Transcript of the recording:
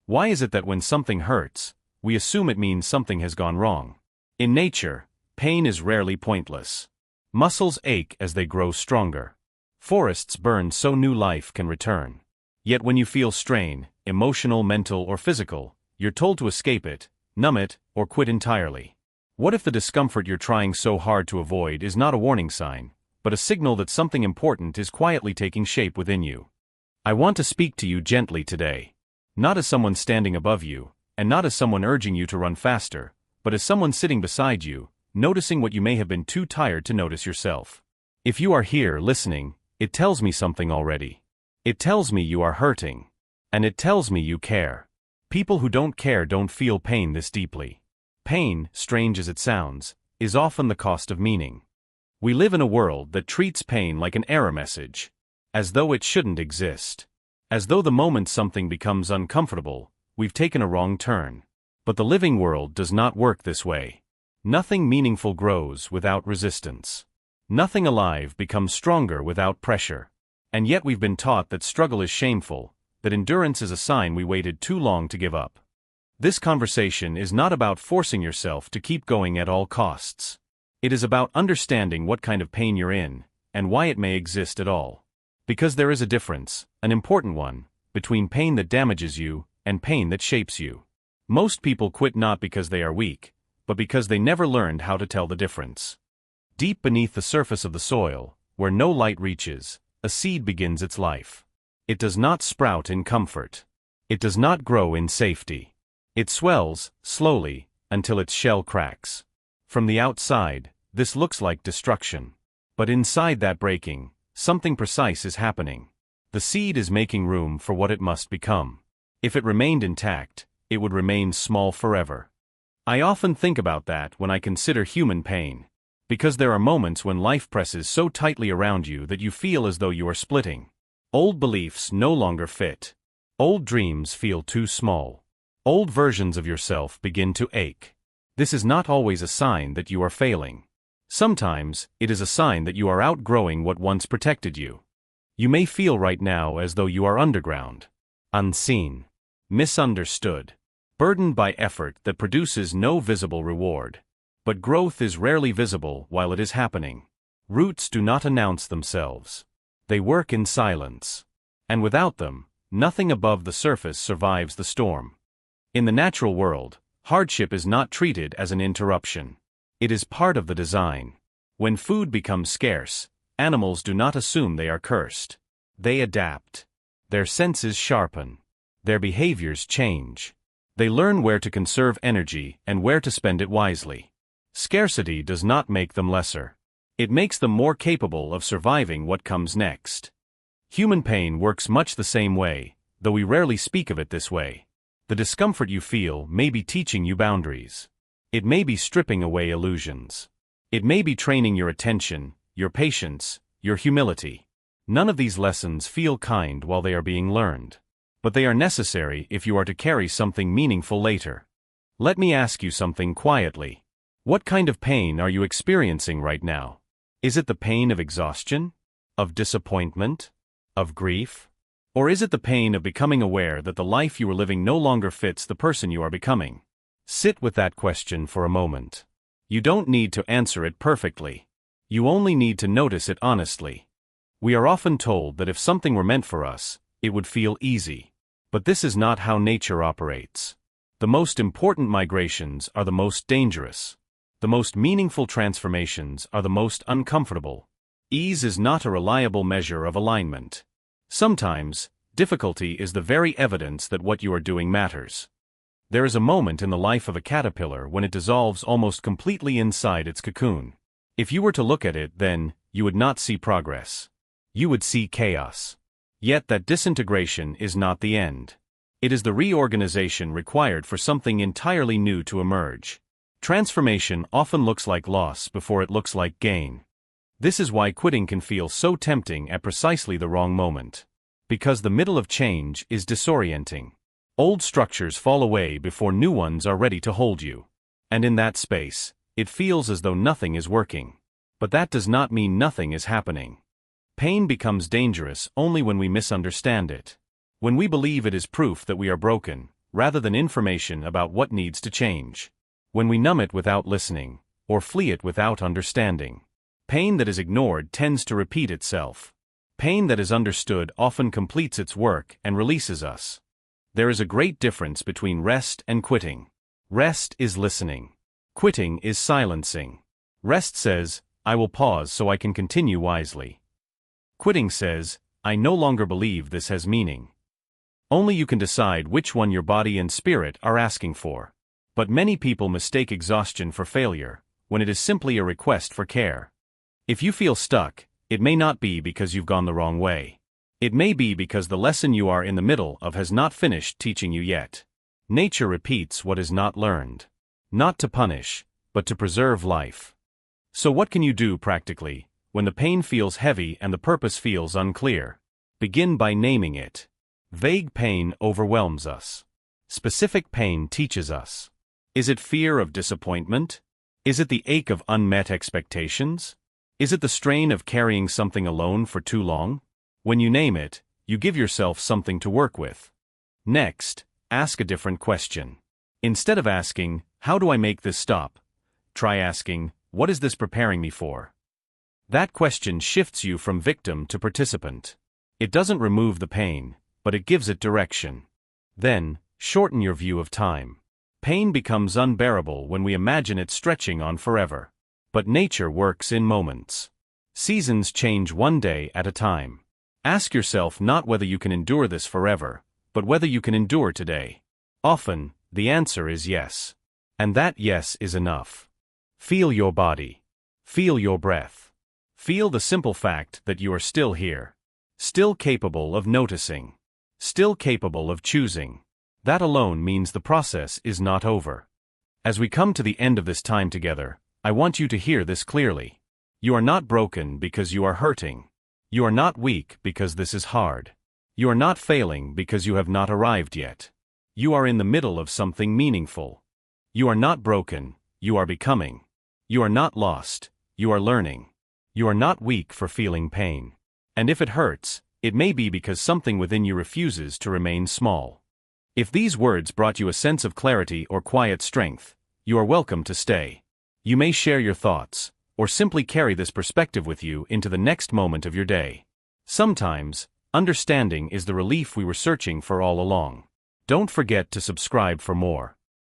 Why is it that when something hurts, we assume it means something has gone wrong? In nature, pain is rarely pointless. Muscles ache as they grow stronger. Forests burn so new life can return. Yet when you feel strain, emotional, mental, or physical, you're told to escape it, numb it, or quit entirely. What if the discomfort you're trying so hard to avoid is not a warning sign, but a signal that something important is quietly taking shape within you? I want to speak to you gently today. Not as someone standing above you, and not as someone urging you to run faster, but as someone sitting beside you, noticing what you may have been too tired to notice yourself. If you are here listening, it tells me something already. It tells me you are hurting. And it tells me you care. People who don't care don't feel pain this deeply. Pain, strange as it sounds, is often the cost of meaning. We live in a world that treats pain like an error message, as though it shouldn't exist. As though the moment something becomes uncomfortable, we've taken a wrong turn. But the living world does not work this way. Nothing meaningful grows without resistance. Nothing alive becomes stronger without pressure. And yet we've been taught that struggle is shameful, that endurance is a sign we waited too long to give up. This conversation is not about forcing yourself to keep going at all costs. It is about understanding what kind of pain you're in, and why it may exist at all. Because there is a difference, an important one, between pain that damages you and pain that shapes you. Most people quit not because they are weak, but because they never learned how to tell the difference. Deep beneath the surface of the soil, where no light reaches, a seed begins its life. It does not sprout in comfort. It does not grow in safety. It swells, slowly, until its shell cracks. From the outside, this looks like destruction. But inside that breaking, something precise is happening. The seed is making room for what it must become. If it remained intact, it would remain small forever. I often think about that when I consider human pain. Because there are moments when life presses so tightly around you that you feel as though you are splitting. Old beliefs no longer fit. Old dreams feel too small. Old versions of yourself begin to ache. This is not always a sign that you are failing. Sometimes, it is a sign that you are outgrowing what once protected you. You may feel right now as though you are underground, unseen, misunderstood, burdened by effort that produces no visible reward. But growth is rarely visible while it is happening. Roots do not announce themselves. They work in silence. And without them, nothing above the surface survives the storm. In the natural world, hardship is not treated as an interruption. It is part of the design. When food becomes scarce, animals do not assume they are cursed. They adapt. Their senses sharpen. Their behaviors change. They learn where to conserve energy and where to spend it wisely. Scarcity does not make them lesser. It makes them more capable of surviving what comes next. Human pain works much the same way, though we rarely speak of it this way. The discomfort you feel may be teaching you boundaries. It may be stripping away illusions. It may be training your attention, your patience, your humility. None of these lessons feel kind while they are being learned. But they are necessary if you are to carry something meaningful later. Let me ask you something quietly. What kind of pain are you experiencing right now? Is it the pain of exhaustion? Of disappointment? Of grief? Or is it the pain of becoming aware that the life you are living no longer fits the person you are becoming? Sit with that question for a moment. You don't need to answer it perfectly. You only need to notice it honestly. We are often told that if something were meant for us, it would feel easy. But this is not how nature operates. The most important migrations are the most dangerous. The most meaningful transformations are the most uncomfortable. Ease is not a reliable measure of alignment. Sometimes, difficulty is the very evidence that what you are doing matters. There is a moment in the life of a caterpillar when it dissolves almost completely inside its cocoon. If you were to look at it then, you would not see progress. You would see chaos. Yet that disintegration is not the end. It is the reorganization required for something entirely new to emerge. Transformation often looks like loss before it looks like gain. This is why quitting can feel so tempting at precisely the wrong moment. Because the middle of change is disorienting. Old structures fall away before new ones are ready to hold you. And in that space, it feels as though nothing is working. But that does not mean nothing is happening. Pain becomes dangerous only when we misunderstand it. When we believe it is proof that we are broken, rather than information about what needs to change. When we numb it without listening, or flee it without understanding, pain that is ignored tends to repeat itself. Pain that is understood often completes its work and releases us. There is a great difference between rest and quitting. Rest is listening. Quitting is silencing. Rest says, I will pause so I can continue wisely. Quitting says, I no longer believe this has meaning. Only you can decide which one your body and spirit are asking for. But many people mistake exhaustion for failure, when it is simply a request for care. If you feel stuck, it may not be because you've gone the wrong way. It may be because the lesson you are in the middle of has not finished teaching you yet. Nature repeats what is not learned. Not to punish, but to preserve life. So what can you do practically, when the pain feels heavy and the purpose feels unclear? Begin by naming it. Vague pain overwhelms us. Specific pain teaches us. Is it fear of disappointment? Is it the ache of unmet expectations? Is it the strain of carrying something alone for too long? When you name it, you give yourself something to work with. Next, ask a different question. Instead of asking, how do I make this stop? Try asking, what is this preparing me for? That question shifts you from victim to participant. It doesn't remove the pain, but it gives it direction. Then, shorten your view of time. Pain becomes unbearable when we imagine it stretching on forever. But nature works in moments. Seasons change one day at a time. Ask yourself not whether you can endure this forever, but whether you can endure today. Often, the answer is yes. And that yes is enough. Feel your body. Feel your breath. Feel the simple fact that you are still here. Still capable of noticing. Still capable of choosing. That alone means the process is not over. As we come to the end of this time together, I want you to hear this clearly. You are not broken because you are hurting. You are not weak because this is hard. You are not failing because you have not arrived yet. You are in the middle of something meaningful. You are not broken, you are becoming. You are not lost, you are learning. You are not weak for feeling pain. And if it hurts, it may be because something within you refuses to remain small. If these words brought you a sense of clarity or quiet strength, you are welcome to stay. You may share your thoughts, or simply carry this perspective with you into the next moment of your day. Sometimes, understanding is the relief we were searching for all along. Don't forget to subscribe for more.